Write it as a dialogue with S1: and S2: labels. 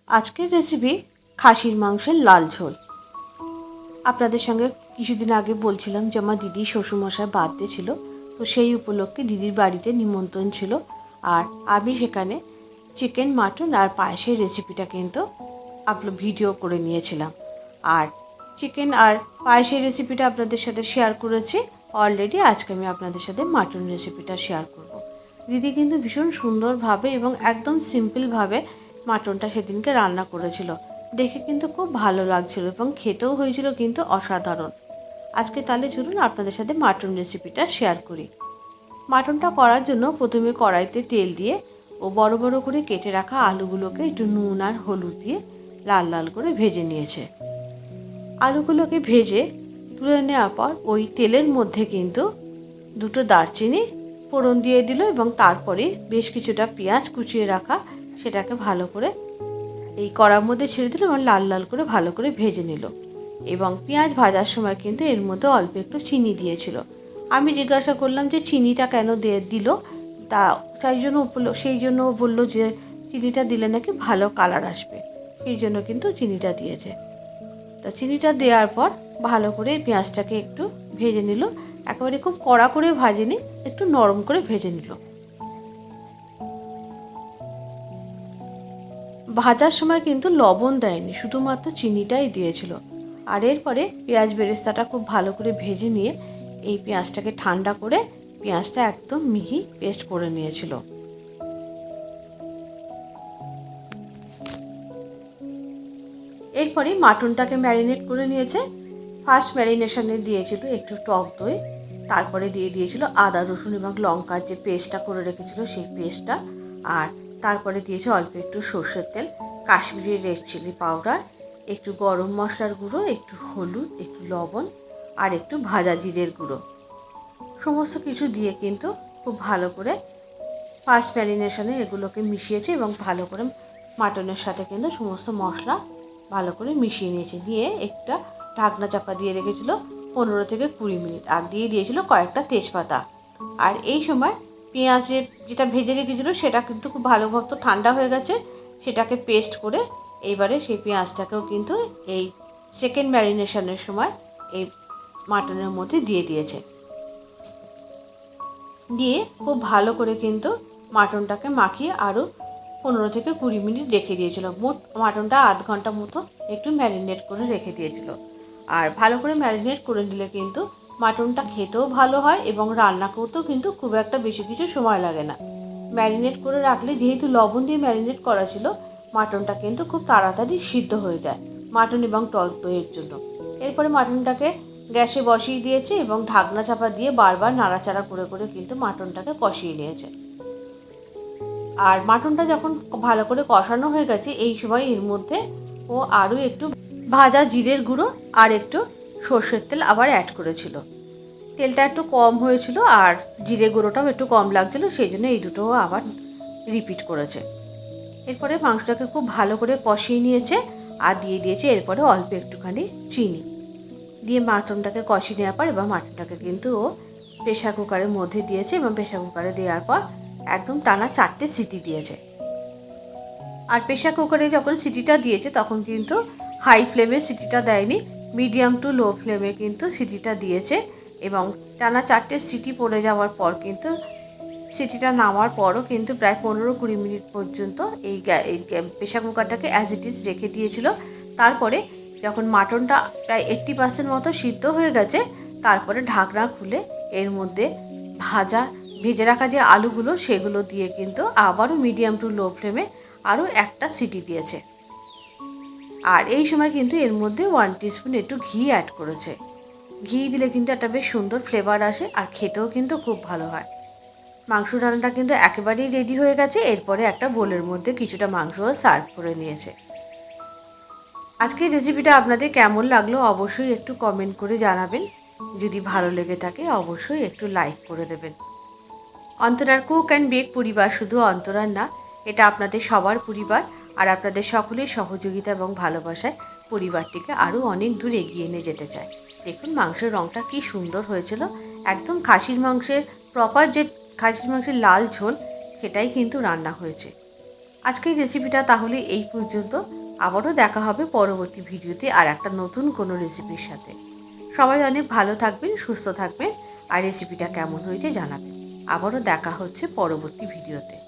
S1: আজকের রেসিপি খাসির মাংসের লাল ঝোল। আপনাদের সঙ্গে কিছুদিন আগে বলছিলাম যে আমার দিদি শ্বশুরমশাই বার্থডে ছিল, তো সেই উপলক্ষে দিদির বাড়িতে নিমন্ত্রণ ছিল। আর আমি সেখানে চিকেন, মাটন আর পায়েসের রেসিপিটা কিন্তু ভিডিও করে নিয়েছিলাম। আর চিকেন আর পায়েসের রেসিপিটা আপনাদের সাথে শেয়ার করেছি অলরেডি। আজকে আমি আপনাদের সাথে মাটন রেসিপিটা শেয়ার করব। দিদি কিন্তু ভীষণ সুন্দরভাবে এবং একদম সিম্পলভাবে মাটনটা সেদিনকে রান্না করেছিল। দেখে কিন্তু খুব ভালো লাগছিল এবং খেতেও হয়েছিল কিন্তু অসাধারণ। আজকে তাহলে চলুন আপনাদের সাথে মাটন রেসিপিটা শেয়ার করি। মাটনটা করার জন্য প্রথমে কড়াইতে তেল দিয়ে ও বড় বড় করে কেটে রাখা আলুগুলোকে একটু নুন আর হলুদ দিয়ে লাল লাল করে ভেজে নিয়েছে। আলুগুলোকে ভেজে তুলে নেওয়ার পর ওই তেলের মধ্যে কিন্তু দুটো দারচিনি ফোড়ন দিয়ে দিল এবং তারপরে বেশ কিছুটা পেঁয়াজ কুচিয়ে রাখা সেটাকে ভালো করে এই কড়ার মধ্যে ছেড়ে দিল এবং লাল লাল করে ভালো করে ভেজে নিল। এবং পেঁয়াজ ভাজার সময় কিন্তু এর মধ্যে অল্প একটু চিনি দিয়েছিল। আমি জিজ্ঞাসা করলাম যে চিনিটা কেন দিয়ে দিল, তা সেই জন্য বললো যে চিনিটা দিলে নাকি ভালো কালার আসবে, সেই জন্য কিন্তু চিনিটা দিয়েছে। তা চিনিটা দেওয়ার পর ভালো করে পেঁয়াজটাকে একটু ভেজে নিল। একেবারে খুব কড়া করে ভাজেনি, একটু নরম করে ভেজে নিল। ভাজার সময় কিন্তু লবণ দেয়নি, শুধুমাত্র চিনিটাই দিয়েছিল। আর এরপরে পেঁয়াজ বেরেস্তাটা খুব ভালো করে ভেজে নিয়ে এই পেঁয়াজটাকে ঠান্ডা করে পেঁয়াজটা একদম মিহি পেস্ট করে নিয়েছিল। এরপরে মাটনটাকে ম্যারিনেট করে নিয়েছে। ফার্স্ট ম্যারিনেশনে দিয়েছিল একটু টক দই, তারপরে দিয়ে দিয়েছিল আদা রসুন এবং লঙ্কার যে পেস্টটা করে রেখেছিল সেই পেস্টটা, আর তারপরে দিয়েছে অল্প একটু সর্ষের তেল, কাশ্মীরি রেড চিলি পাউডার, একটু গরম মশলার গুঁড়ো, একটু হলুদ, একটু লবণ আর একটু ভাজা জিরের গুঁড়ো। সমস্ত কিছু দিয়ে কিন্তু খুব ভালো করে ফার্স্ট ম্যারিনেশনে এগুলোকে মিশিয়েছে এবং ভালো করে মাটনের সাথে কিন্তু সমস্ত মশলা ভালো করে মিশিয়ে নিয়েছে। দিয়ে একটা ঢাকনা চাপা দিয়ে রেখেছিল 15 থেকে 20 মিনিট, আর দিয়ে দিয়েছিল কয়েকটা তেজপাতা। আর এই সময় পেঁয়াজের যেটা ভেজে রেখেছিল সেটা কিন্তু খুব ভালো মতো ঠান্ডা হয়ে গেছে, সেটাকে পেস্ট করে এইবারে সেই পেঁয়াজটাকেও কিন্তু এই সেকেন্ড ম্যারিনেশনের সময় এই মাটনের মধ্যে দিয়ে দিয়েছে। দিয়ে খুব ভালো করে কিন্তু মাটনটাকে মাখিয়ে আরও 15 থেকে 20 মিনিট রেখে দিয়েছিল। মোট মাটনটা আধ ঘন্টা মতো একটু ম্যারিনেট করে রেখে দিয়েছিল। আর ভালো করে ম্যারিনেট করে নিলে কিন্তু মাটনটা খেতেও ভালো হয় এবং রান্না করতেও কিন্তু খুব একটা বেশি কিছু সময় লাগে না। ম্যারিনেট করে রাখলে যেহেতু লবণ দিয়ে ম্যারিনেট করা ছিল, মাটনটা কিন্তু খুব তাড়াতাড়ি সিদ্ধ হয়ে যায় মাটন এবং টক দইয়ের জন্য। এরপরে মাটনটাকে গ্যাসে বসিয়ে দিয়েছে এবং ঢাকনা চাপা দিয়ে বারবার নাড়াচাড়া করে করে কিন্তু মাটনটাকে কষিয়ে নিয়েছে। আর মাটনটা যখন ভালো করে কষানো হয়ে গেছে, এই সময় এর মধ্যে ও আরও একটু ভাজা জিরের গুঁড়ো আর একটু সর্ষের তেল আবার অ্যাড করেছিল। তেলটা একটু কম হয়েছিল আর জিরে গুঁড়োটাও একটু কম লাগছিল, সেই জন্য এই দুটোও আবার রিপিট করেছে। এরপরে মাংসটাকে খুব ভালো করে কষিয়ে নিয়েছে আর দিয়ে দিয়েছে এরপরে অল্প একটুখানি চিনি দিয়ে মাটনটাকে কষিয়ে নেওয়ার পর এবার মাটনটাকে কিন্তু ও প্রেশার কুকারের মধ্যে দিয়েছে এবং প্রেশার কুকারে দেওয়ার পর একদম টানা 4টে সিটি দিয়েছে। আর প্রেশার কুকারে যখন সিটিটা দিয়েছে তখন কিন্তু হাই ফ্লেমে সিটিটা দেয়নি, মিডিয়াম টু লো ফ্লেমে কিন্তু সিটিটা দিয়েছে। এবং টানা 4টে সিটি পড়ে যাওয়ার পর কিন্তু সিটিটা নামার পরও কিন্তু প্রায় 15-20 মিনিট পর্যন্ত এই প্রেশার কুকারটাকে অ্যাজ ইট ইজ রেখে দিয়েছিল। তারপরে যখন মাটনটা প্রায় 80% মতো সিদ্ধ হয়ে গেছে, তারপরে ঢাকনা খুলে এর মধ্যে ভেজে রাখা যে আলুগুলো সেগুলো দিয়ে কিন্তু আবারও মিডিয়াম টু লো ফ্লেমে আরও একটা সিটি দিয়েছে। আর এই সময় কিন্তু এর মধ্যে 1 টিস্পুন একটু ঘি অ্যাড করেছে। ঘি দিলে কিন্তু একটা বেশ সুন্দর ফ্লেভার আসে আর খেতেও কিন্তু খুব ভালো হয়। মাংস রান্নাটা কিন্তু একেবারেই রেডি হয়ে গেছে। এরপরে একটা বোলের মধ্যে কিছুটা মাংসও সার্ভ করে নিয়েছে। আজকের রেসিপিটা আপনাদের কেমন লাগলো অবশ্যই একটু কমেন্ট করে জানাবেন। যদি ভালো লেগে থাকে অবশ্যই একটু লাইক করে দেবেন। অন্তরার কুক অ্যান্ড বেক পরিবার শুধু অন্তরার না, এটা আপনাদের সবার পরিবার। আর আপনাদের সকলের সহযোগিতা এবং ভালোবাসায় পরিবারটিকে আরও অনেক দূর এগিয়ে নিয়ে যেতে চায়। দেখুন মাংসের রঙটা কি সুন্দর হয়েছিল, একদম খাসির মাংসের প্রপার যে খাসির মাংসের লাল ঝোল সেটাই কিন্তু রান্না হয়েছে। আজকের রেসিপিটা তাহলে এই পর্যন্ত। আবারও দেখা হবে পরবর্তী ভিডিওতে আর একটা নতুন কোনো রেসিপির সাথে। সবাই অনেক ভালো থাকবেন, সুস্থ থাকবেন, আর রেসিপিটা কেমন হয়েছে জানাবেন। আবারও দেখা হচ্ছে পরবর্তী ভিডিওতে।